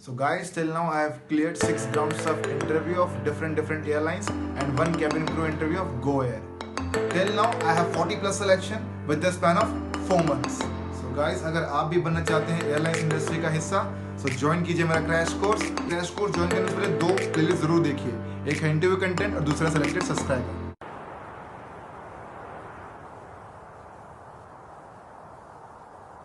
So guys, till now I have cleared 6 rounds of interview of different airlines and 1 cabin crew interview of Go Air. Till now I have 40 plus selection with the span of 4 months. So guys, अगर आप भी बनना चाहते हैं airline industry का हिस्सा, so join कीजिए मेरा क्रैश कोर्स ज्वाइन करने से पहले 2 प्लेलिस्ट जरूर देखिए, एक है इंटरव्यू कंटेंट और दूसरा सेलेक्टेड सब्सक्राइबर।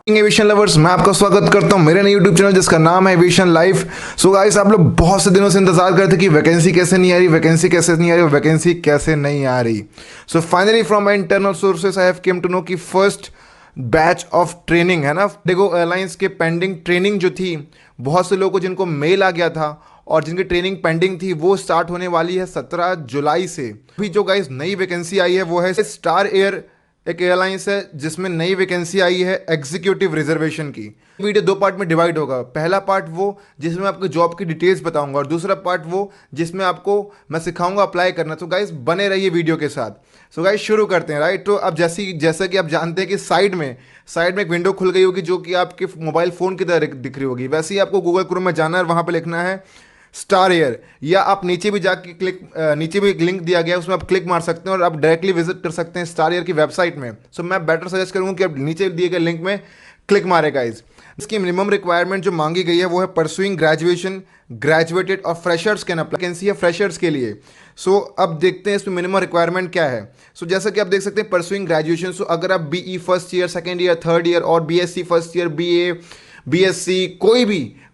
एविएशन लवर्स, मैं आपका स्वागत करता हूं मेरे नए यूट्यूब चैनल जिसका नाम है एविएशन लाइफ। सो गाइस, आप लोग बहुत से दिनों से इंतजार करते कि वैकेंसी कैसे नहीं आ रही, वैकेंसी कैसे नहीं आ रही, वैकेंसी कैसे नहीं आ रही। So finally from my internal sources I have came to know कि फर्स्ट बैच ऑफ ट्रेनिंग है ना, डेगो एयरलाइंस के पेंडिंग ट्रेनिंग जो थी, बहुत से लोगों को जिनको मेल आ गया था और जिनकी ट्रेनिंग पेंडिंग थी वो स्टार्ट होने वाली है 17 जुलाई से। अभी जो गाइस नई वैकेंसी आई है वो है स्टार एयर, एक एयरलाइंस है जिसमें नई वैकेंसी आई है एग्जीक्यूटिव रिजर्वेशन की। वीडियो 2 पार्ट में डिवाइड होगा। पहला पार्ट वो जिसमें आपको जॉब की डिटेल्स बताऊंगा और दूसरा पार्ट वो जिसमें आपको मैं सिखाऊंगा अप्लाई करना। तो गाइस बने रहिए वीडियो के साथ। सो गाइस शुरू करते हैं, राइट। तो अब जैसा कि आप जानते हैं कि साइड में एक विंडो खुल गई होगी जो कि आपके मोबाइल फ़ोन की तरह दिख रही होगी। वैसे ही आपको गूगल क्रोम में जाना है, वहाँ पर लिखना है स्टार एयर, या आप नीचे भी जाके नीचे भी एक लिंक दिया गया है, उसमें आप क्लिक मार सकते हैं और आप डायरेक्टली विजिट कर सकते हैं स्टार एयर की वेबसाइट में। सो मैं बेटर सजेस्ट करूँगा कि आप नीचे दिए गए लिंक में क्लिक मारे गाइस। इसकी मिनिमम रिक्वायरमेंट जो मांगी गई है वो है परसुइंग ग्रेजुएशन, ग्रेजुएटेड और फ्रेशर्स कैन अप्लाई। वैकेंसी है फ्रेशर्स के लिए। सो अब देखते हैं इसमें मिनिमम रिक्वायरमेंट क्या है। सो जैसा कि आप देख सकते हैं परसुइंग ग्रेजुएशन, सो अगर आप BE first year, second year, third year और BSc first year, BA, BSc,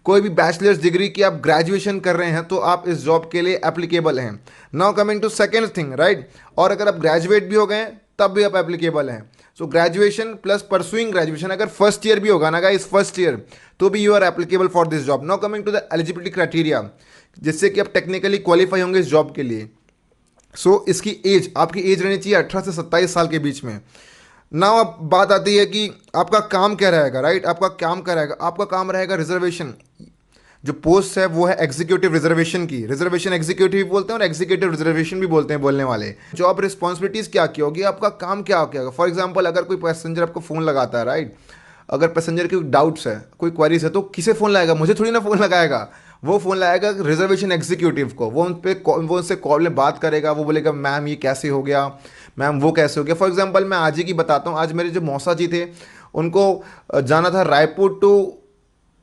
कोई भी बैचलर्स डिग्री की आप ग्रेजुएशन कर रहे हैं तो आप इस जॉब के लिए एप्लीकेबल हैं। Now coming to second thing, right. और अगर आप ग्रेजुएट भी हो गए तब भी आप एप्लीकेबल हैं। So graduation plus pursuing graduation, अगर फर्स्ट ईयर भी होगा ना गाइस, फर्स्ट ईयर, तो भी you are applicable for this job. Now coming to the eligibility criteria, जिससे कि आप टेक्निकली क्वालिफाई होंगे इस जॉब के लिए। सो इसकी एज, आपकी एज रहनी चाहिए 18 से 27 साल के बीच में। नाउ अब बात आती है कि आपका काम क्या रहेगा, राइट। आपका काम क्या रहेगा? आपका काम रहेगा रिजर्वेशन। जो पोस्ट है वो है एग्जीक्यूटिव रिजर्वेशन की। रिजर्वेशन एग्जीक्यूटिव बोलते हैं और एग्जीक्यूटिव रिजर्वेशन भी बोलते हैं बोलने वाले। जॉब रिस्पॉन्सिबिलिटीज़ क्या क्या होगी, आपका काम क्या होगा। फॉर एग्जांपल, अगर कोई पैसेंजर आपको फ़ोन लगाता है, राइट, अगर पैसेंजर की डाउट्स है, कोई क्वेरीज है, तो किसे फ़ोन लगाएगा? मुझे थोड़ी ना फ़ोन लगाएगा, वो फ़ोन लगाएगा रिजर्वेशन एग्जीक्यूटिव को। वो उनसे कॉल में बात करेगा, वो बोलेगा मैम ये कैसे हो गया, मैम वो कैसे हो गया। फॉर एग्जांपल मैं आज ही की बताता हूँ। आज मेरे जो मौसा जी थे, उनको जाना था Raipur to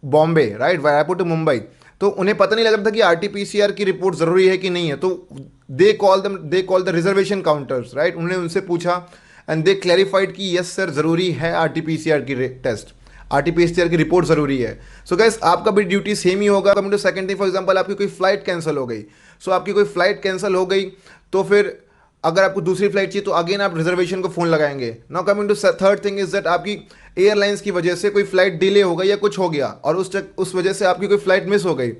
Bombay, right, Raipur to Mumbai. तो उन्हें पता नहीं लग रहा था कि आरटीपीसीआर की रिपोर्ट ज़रूरी है कि नहीं है। तो they call the reservation counters, right. उन्होंने उनसे पूछा एंड दे क्लैरिफाइड कि यस सर, ज़रूरी है आरटीपीसीआर की टेस्ट, आरटीपीसीआर की रिपोर्ट ज़रूरी है। सो गाइस, आपका भी ड्यूटी सेम ही होगा। Coming to second thing, for example आपकी कोई फ्लाइट कैंसिल हो गई। सो आपकी कोई फ्लाइट कैंसिल हो गई तो फिर अगर आपको दूसरी फ्लाइट चाहिए तो अगेन आप रिजर्वेशन को फ़ोन लगाएंगे। Now coming to third thing is that आपकी एयरलाइंस की वजह से कोई फ्लाइट डिले हो गई या कुछ हो गया और उस वजह से आपकी कोई फ्लाइट मिस हो गई।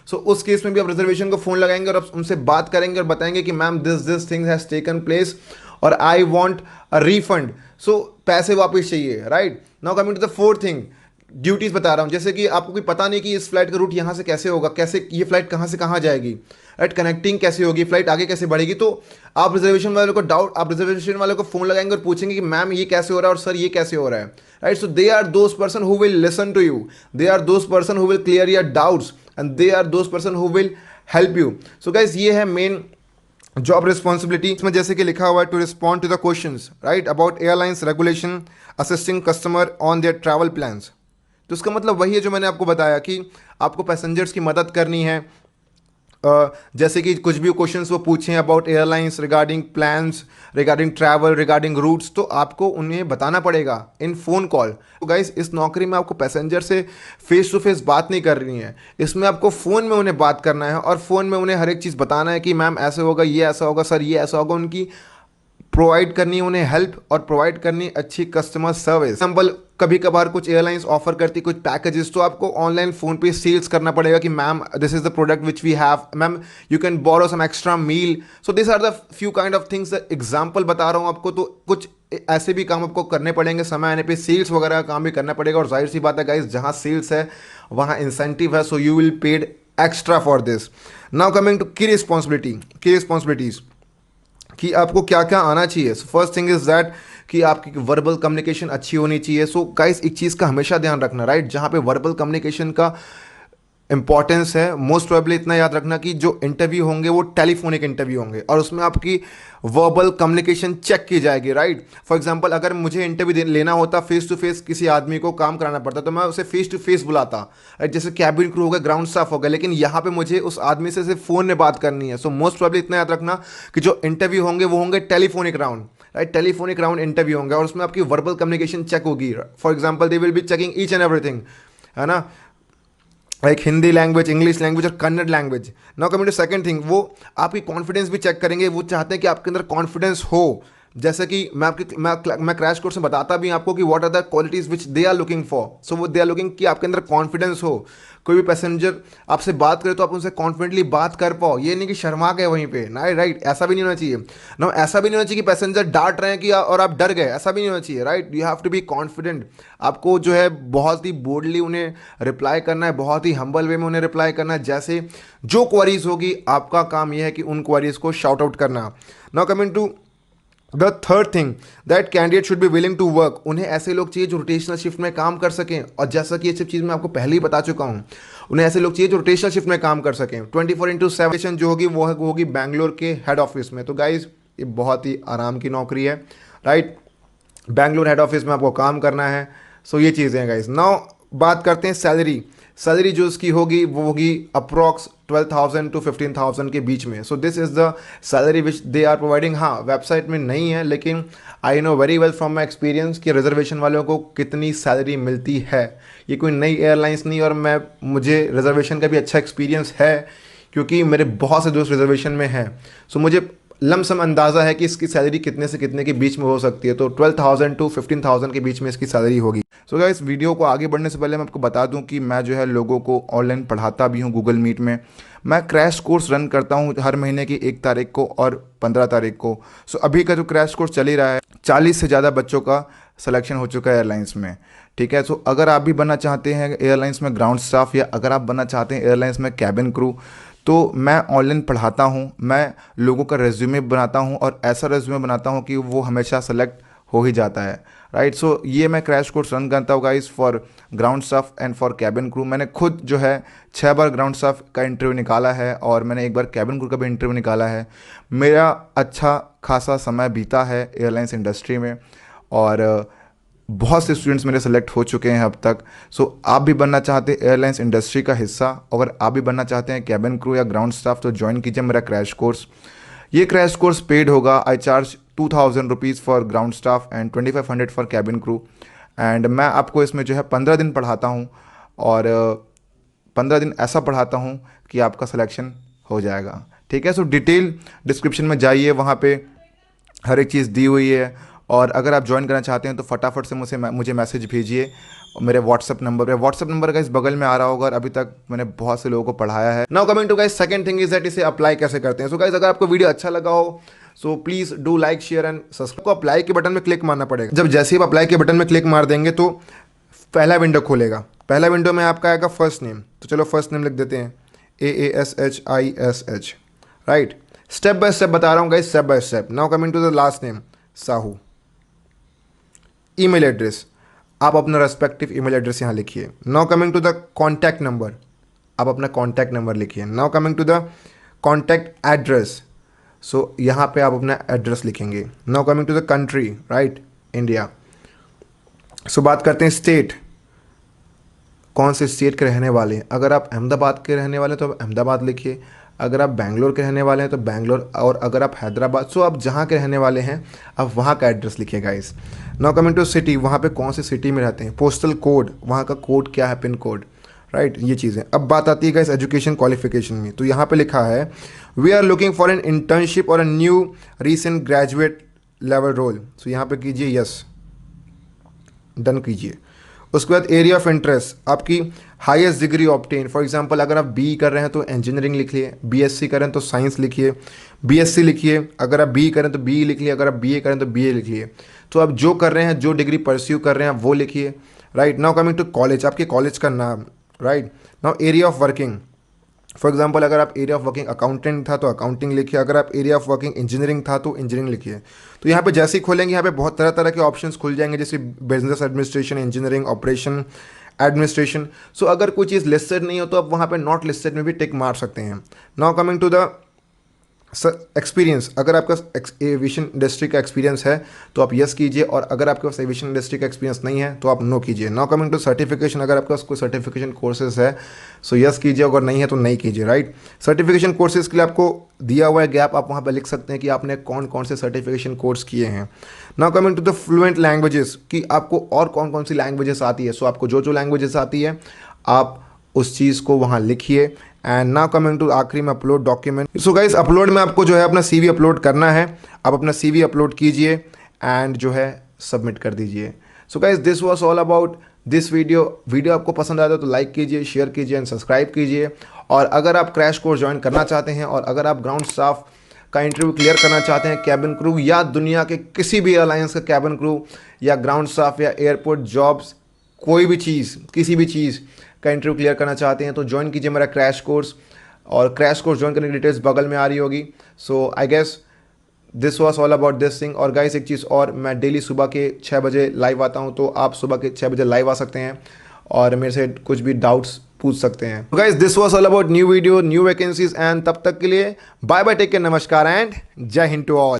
सो उस केस में भी आप रिजर्वेशन को फ़ोन लगाएंगे और आप उनसे बात करेंगे और बताएंगे कि ma'am this thing has taken place और I want a refund. So पैसे वापस चाहिए, right. Now coming to the fourth thing, duties बता रहा हूँ। जैसे कि आपको कोई पता नहीं कि इस फ्लाइट का रूट यहाँ से कैसे होगा, कैसे ये फ्लाइट कहाँ से कहाँ जाएगी, राइट, कनेक्टिंग कैसे होगी, फ्लाइट आगे कैसे बढ़ेगी। तो आप रिजर्वेशन वाले को फ़ोन लगाएंगे और पूछेंगे कि मैम ये कैसे हो रहा है और सर ये कैसे हो रहा है, right. So they are those person who will listen to you, they are those person who will clear your doubts and they are those person who will help you. So guys, ये है main job responsibility. इसमें जैसे कि लिखा हुआ है to respond to the questions, right, about airlines regulation, assisting customer on their travel plans. तो इसका मतलब वही है जो मैंने आपको बताया कि आपको पैसेंजर्स की मदद करनी है। जैसे कि कुछ भी क्वेश्चंस वो पूछें about airlines, regarding plans, regarding travel, regarding routes, तो आपको उन्हें बताना पड़ेगा इन फ़ोन कॉल। तो गाइस, इस नौकरी में आपको पैसेंजर से फेस टू फेस बात नहीं करनी है। इसमें आपको फ़ोन में उन्हें बात करना है और फ़ोन में उन्हें हर एक चीज़ बताना है कि मैम ऐसे होगा, ये ऐसा होगा, सर ये ऐसा होगा। उनकी प्रोवाइड करनी है उन्हें हेल्प और प्रोवाइड करनी अच्छी कस्टमर सर्विस। एग्जाम्पल, कभी कभार कुछ एयरलाइंस ऑफर करती कुछ पैकेजेस, तो आपको ऑनलाइन फ़ोन पे सेल्स करना पड़ेगा कि ma'am this is the product which we have, ma'am you can borrow some extra meal. So this are the few kind of things. Example बता रहा हूँ आपको, तो कुछ ऐसे भी काम आपको करने पड़ेंगे समय आने पे। सेल्स वगैरह का काम भी करना पड़ेगा और जाहिर सी बात है गाइस, जहाँ सेल्स है वहाँ इंसेंटिव है, so you will paid extra for this. Now coming to key responsibilities कि आपको क्या क्या आना चाहिए। So first thing is that कि आपकी वर्बल कम्युनिकेशन अच्छी होनी चाहिए। सो गाइस, एक चीज़ का हमेशा ध्यान रखना, राइट, जहाँ पे वर्बल कम्युनिकेशन का इंपॉर्टेंस है। मोस्ट प्रोबेबली इतना याद रखना कि जो इंटरव्यू होंगे वो टेलीफोनिक इंटरव्यू होंगे और उसमें आपकी वर्बल कम्युनिकेशन चेक की जाएगी, राइट। फॉर एग्जांपल अगर मुझे इंटरव्यू लेना होता फेस टू फेस, किसी आदमी को काम कराना पड़ता तो मैं उसे फेस टू फेस बुलाता, राइट। जैसे कैबिन क्रू हो गया, ग्राउंड स्टाफ हो गया, लेकिन यहाँ पे मुझे उस आदमी से सिर्फ फ़ोन में बात करनी है। सो मोस्ट प्रोबेबली इतना याद रखना कि जो इंटरव्यू होंगे वो होंगे telephonic round, right. Telephonic round interview होंगे और उसमें आपकी वर्बल कम्युनिकेशन चेक होगी। For example they will be checking each and everything, है ना, like Hindi language, English language और Kannada language. Now coming to second thing, वो आपकी कॉन्फिडेंस भी चेक करेंगे। वो चाहते हैं कि आपके अंदर कॉन्फिडेंस हो। जैसे कि मैं क्रैश कोर्स में बताता भी आपको कि what are the qualities which they are looking for. So वो दे आर लुकिंग कि आपके अंदर कॉन्फिडेंस हो। कोई भी पैसेंजर आपसे बात करे तो आप उनसे कॉन्फिडेंटली बात कर पाओ, ये नहीं कि शर्मा गए वहीं पे ना, राइट। ऐसा भी नहीं होना चाहिए ना, ऐसा भी नहीं होना चाहिए कि पैसेंजर डांट रहे हैं कि और आप डर गए, ऐसा भी नहीं होना चाहिए, right. You have to be confident. आपको जो है बहुत ही बोल्डली उन्हें रिप्लाई करना है, बहुत ही हम्बल वे में उन्हें रिप्लाई करना है। जैसे जो क्वारीज होगी आपका काम यह है कि उन क्वारीज को शाउट आउट करना। Now coming to the third thing, that candidate should be willing to work. उन्हें ऐसे लोग चाहिए जो रोटेशनल शिफ्ट में काम कर सकें, और जैसा कि ये सब चीज़ मैं आपको पहले ही बता चुका हूँ, उन्हें ऐसे लोग चाहिए जो रोटेशनल शिफ्ट में काम कर सकें। 24/7 जो होगी वो होगी बैंगलोर के हेड ऑफिस में। तो गाइज ये बहुत ही आराम की नौकरी है, राइट। बैंगलोर हेड ऑफिस में आपको काम करना है। सो ये चीज़ें हैं गाइज। नाउ बात करते हैं सैलरी। सैलरी जो उसकी होगी वो होगी अप्रॉक्स 12,000 to 15,000 के बीच में। So this is the salary which they are providing. हाँ, वेबसाइट में नहीं है, लेकिन I know very well from my experience कि रिजर्वेशन वालों को कितनी सैलरी मिलती है। ये कोई नई एयरलाइंस नहीं, और मुझे रिजर्वेशन का भी अच्छा एक्सपीरियंस है क्योंकि मेरे बहुत से दोस्त रिजर्वेशन में हैं। सो मुझे लमसम अंदाज़ा है कि इसकी सैलरी कितने से कितने के बीच में हो सकती है। तो 12,000 to 15,000 के बीच में इसकी सैलरी होगी। सो गाइस, वीडियो को आगे बढ़ने से पहले मैं आपको बता दूं कि मैं जो है लोगों को ऑनलाइन पढ़ाता भी हूं गूगल मीट में। मैं क्रैश कोर्स रन करता हूं हर महीने की 1 तारीख को और 15 तारीख को। सो अभी का जो क्रैश कोर्स चल ही रहा है, 40 से ज़्यादा बच्चों का सिलेक्शन हो चुका है एयरलाइंस में, ठीक है। सो अगर आप भी बनना चाहते हैं एयरलाइंस में ग्राउंड स्टाफ, या अगर आप बनना चाहते हैं एयरलाइंस में कैबिन क्रू, तो मैं ऑनलाइन पढ़ाता हूँ। मैं लोगों का रेज्यूमे बनाता हूँ और ऐसा रेज्यूमे बनाता हूँ कि वो हमेशा सेलेक्ट हो ही जाता है, राइट। सो ये मैं क्रैश कोर्स रन करता हूँ guys for ground staff and for cabin crew. मैंने खुद जो है 6 बार ग्राउंड स्टाफ का इंटरव्यू निकाला है और मैंने 1 बार कैबिन क्रू का भी इंटरव्यू निकाला है। मेरा अच्छा खासा समय बीता है एयरलाइंस इंडस्ट्री में और बहुत से स्टूडेंट्स मेरे सेलेक्ट हो चुके हैं अब तक। सो आप भी बनना चाहते हैं एयरलाइंस इंडस्ट्री का हिस्सा, अगर आप भी बनना चाहते हैं कैबिन क्रू या ग्राउंड स्टाफ, तो ज्वाइन कीजिए मेरा क्रैश कोर्स। ये क्रैश कोर्स पेड होगा। आई charge 2,000 rupees for ground staff and 2,500 for cabin crew. And मैं आपको इसमें जो है 15 दिन पढ़ाता हूँ और 15 दिन ऐसा पढ़ाता हूँ कि आपका सिलेक्शन हो जाएगा, ठीक है। सो डिटेल डिस्क्रिप्शन में जाइए, वहाँ पे हर एक चीज़ दी हुई है। और अगर आप ज्वाइन करना चाहते हैं तो फटाफट से मुझे मैसेज भेजिए मेरे व्हाट्सअप नंबर पे। व्हाट्सअप नंबर का इस बगल में आ रहा होगा और अभी तक मैंने बहुत से लोगों को पढ़ाया है। Now coming to guys, second thing is that इसे अप्लाई कैसे करते हैं। सो गाइस, अगर आपको वीडियो अच्छा लगा हो so please do like share and subscribe. को अप्लाई के बटन में क्लिक मारना पड़ेगा। जब जैसे ही आप अप्लाई के बटन में क्लिक मार देंगे तो पहला विंडो खोलेगा। पहला विंडो में आपका आएगा फर्स्ट नेम। तो चलो फर्स्ट नेम लिख देते हैं, AASHISH, right. Step by step बता रहा हूँ guys, step by step. Now coming to the last name, Sahu. Email address, आप अपना रेस्पेक्टिव ईमेल एड्रेस यहाँ लिखिए। Now coming to the contact number, आप अपना कॉन्टैक्ट नंबर लिखिए। Now coming to the contact address, so यहाँ पे आप अपना एड्रेस लिखेंगे। Now coming to the country, right, India. So बात करते हैं स्टेट, कौन से स्टेट के रहने वाले हैं। अगर आप अहमदाबाद के रहने वाले हैं तो आप अहमदाबाद लिखिए, अगर आप बैंगलोर के रहने वाले हैं तो बैंगलोर, और अगर आप हैदराबाद, सो आप जहाँ के रहने वाले हैं आप वहाँ का एड्रेस लिखिए guys. Now coming to city, वहाँ पे कौन सी सिटी में रहते हैं। पोस्टल कोड, वहाँ का कोड क्या है, पिन कोड, राइट, ये चीज़ें। अब बात आती है गाइस एजुकेशन क्वालिफिकेशन में। तो यहाँ पे लिखा है we are looking for an internship और a new recent graduate level role. So यहाँ पे कीजिए यस, डन कीजिए। उसके बाद एरिया ऑफ इंटरेस्ट, आपकी highest degree obtain. For example अगर आप बी कर रहे हैं तो इंजीनियरिंग लिखिए, बीएससी करें तो साइंस लिखिए, बीएससी लिखिए। अगर आप बी करें तो बी लिखिए, अगर आप बीए करें तो बीए लिखिए। तो आप जो कर रहे हैं, जो डिग्री परस्यू कर रहे हैं आप वो लिखिए, right. Now coming to college, आपके कॉलेज का नाम, right. Now area of working, for example अगर आप एरिया ऑफ वर्किंग अकाउंटेंट था तो अकाउंटिंग लिखिए, अगर आप एरिया ऑफ वर्किंग इंजीनियरिंग था तो इंजीनियरिंग लिखिए। तो यहाँ पे जैसे ही खोलेंगे यहाँ पे बहुत तरह तरह के ऑप्शंस खुल जाएंगे, जैसे business administration, engineering, operation administration. So अगर कोई चीज़ लिस्टेड नहीं हो तो आप वहाँ पे नॉट लिस्टेड में भी टिक मार सकते हैं। Now coming to the sir experience, अगर आपका एविएशन इंडस्ट्री का एक्सपीरियंस है तो आप यस कीजिए, और अगर आपके पास एविएशन इंडस्ट्री का एक्सपीरियंस नहीं है तो आप नो कीजिए। नाउ कमिंग टू सर्टिफिकेशन, अगर आपके पास कोई सर्टिफिकेशन कोर्सेज है सो यस कीजिए, अगर नहीं है तो नहीं कीजिए, राइट। सर्टिफिकेशन कोर्सेज के लिए आपको दिया हुआ है गैप, आप वहाँ पर लिख सकते हैं कि आपने कौन कौन से सर्टिफिकेशन कोर्स किए हैं। Now coming to the fluent languages, कि आपको और कौन कौन सी लैंग्वेजेस आती है। सो आपको जो जो लैंग्वेजेस आती है आप उस चीज़ को वहाँ लिखिए। एंड नाउ कमिंग टू आखिरी में upload document. So guys upload में आपको जो है अपना CV अपलोड करना है। आप अपना CV अपलोड कीजिए एंड जो है सबमिट कर दीजिए। So guys this was all about this video आपको पसंद आया तो लाइक कीजिए, शेयर कीजिए एंड सब्सक्राइब कीजिए। और अगर आप क्रैश कोर्स ज्वाइन करना चाहते हैं और अगर आप ग्राउंड स्टाफ का इंटरव्यू क्लियर करना चाहते हैं, कैबिन क्रू या दुनिया के किसी भी एयरलाइंस का कैबिन क्रू या ग्राउंड स्टाफ या एयरपोर्ट जॉब्स, कोई भी चीज़, किसी भी चीज़ का इंटरव्यू क्लियर करना चाहते हैं तो ज्वाइन कीजिए मेरा क्रैश कोर्स। और क्रैश कोर्स ज्वाइन करने की डिटेल्स बगल में आ रही होगी। So I guess this was all about this thing. और गाइस एक चीज़ और, मैं डेली सुबह के 6 बजे लाइव आता हूँ, तो आप सुबह के 6 बजे लाइव आ सकते हैं और मेरे से कुछ भी डाउट्स पूछ सकते हैं। Guys this was all about new video, new vacancies, and तब तक के लिए बाय बाय, टेक केयर, नमस्कार एंड जय हिंद टू ऑल।